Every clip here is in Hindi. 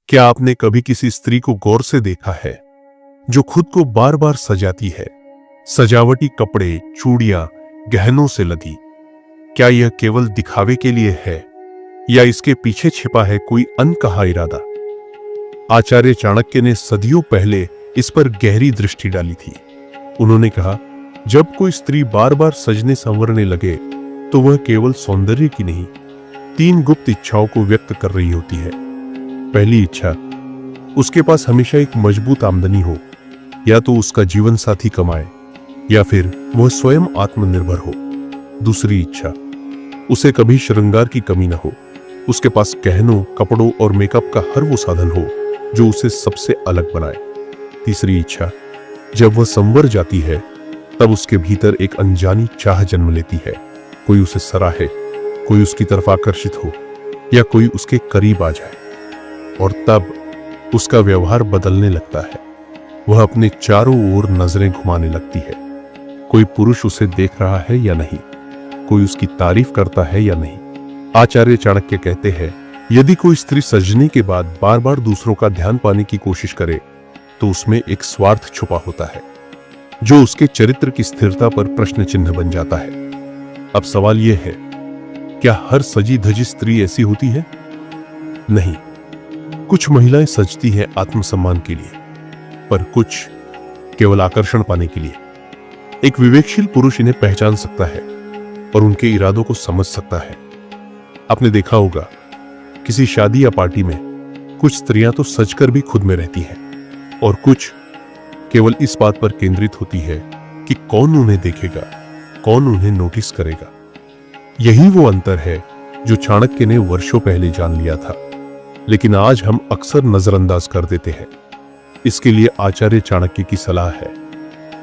क्या आपने कभी किसी स्त्री को गौर से देखा है जो खुद को बार बार सजाती है, सजावटी कपड़े, चूड़ियां, गहनों से लदी? क्या यह केवल दिखावे के लिए है या इसके पीछे छिपा है कोई अनकहा इरादा? आचार्य चाणक्य ने सदियों पहले इस पर गहरी दृष्टि डाली थी। उन्होंने कहा, जब कोई स्त्री बार बार सजने संवरने लगे तो वह केवल सौंदर्य की नहीं, 3 गुप्त इच्छाओं को व्यक्त कर रही होती है। पहली इच्छा, उसके पास हमेशा एक मजबूत आमदनी हो, या तो उसका जीवन साथी कमाए या फिर वह स्वयं आत्मनिर्भर हो। दूसरी इच्छा, उसे कभी श्रृंगार की कमी न हो, उसके पास गहनों, कपड़ों और मेकअप का हर वो साधन हो जो उसे सबसे अलग बनाए। तीसरी इच्छा, जब वह संवर जाती है तब उसके भीतर एक अनजानी चाह जन्म लेती है, कोई उसे सराहे, कोई उसकी तरफ आकर्षित हो या कोई उसके करीब आ जाए। और तब उसका व्यवहार बदलने लगता है। वह अपने चारों ओर नजरें घुमाने लगती है। कोई पुरुष उसे देख रहा है या नहीं, कोई उसकी तारीफ करता है या नहीं। आचार्य चाणक्य कहते हैं, यदि कोई स्त्री सजने के बाद बार बार दूसरों का ध्यान पाने की कोशिश करे तो उसमें एक स्वार्थ छुपा होता है जो उसके चरित्र की स्थिरता पर प्रश्न चिन्ह बन जाता है। अब सवाल यह है, क्या हर सजी धजी स्त्री ऐसी होती है? नहीं। कुछ महिलाएं सजती हैं आत्मसम्मान के लिए, पर कुछ केवल आकर्षण पाने के लिए। एक विवेकशील पुरुष इन्हें पहचान सकता है और उनके इरादों को समझ सकता है। आपने देखा होगा, किसी शादी या पार्टी में कुछ स्त्रियां तो सजकर भी खुद में रहती हैं और कुछ केवल इस बात पर केंद्रित होती है कि कौन उन्हें देखेगा, कौन उन्हें नोटिस करेगा। यही वो अंतर है जो चाणक्य ने वर्षों पहले जान लिया था, लेकिन आज हम अक्सर नजरअंदाज कर देते हैं। इसके लिए आचार्य चाणक्य की सलाह है,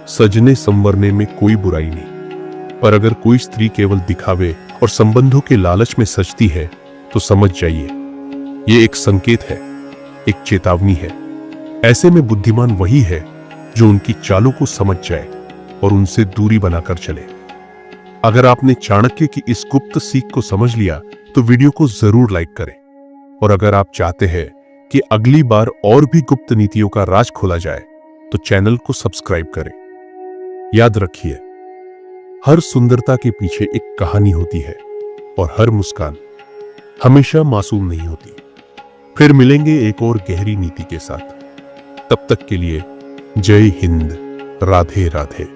सजने संवरने में कोई बुराई नहीं, पर अगर कोई स्त्री केवल दिखावे और संबंधों के लालच में सजती है तो समझ जाइए, ये एक संकेत है, एक चेतावनी है। ऐसे में बुद्धिमान वही है जो उनकी चालों को समझ जाए और उनसे दूरी बनाकर चले। अगर आपने चाणक्य की इस गुप्त सीख को समझ लिया तो वीडियो को जरूर लाइक करें, और अगर आप चाहते हैं कि अगली बार और भी गुप्त नीतियों का राज खोला जाए तो चैनल को सब्सक्राइब करें। याद रखिए, हर सुंदरता के पीछे एक कहानी होती है और हर मुस्कान हमेशा मासूम नहीं होती। फिर मिलेंगे एक और गहरी नीति के साथ। तब तक के लिए जय हिंद, राधे राधे।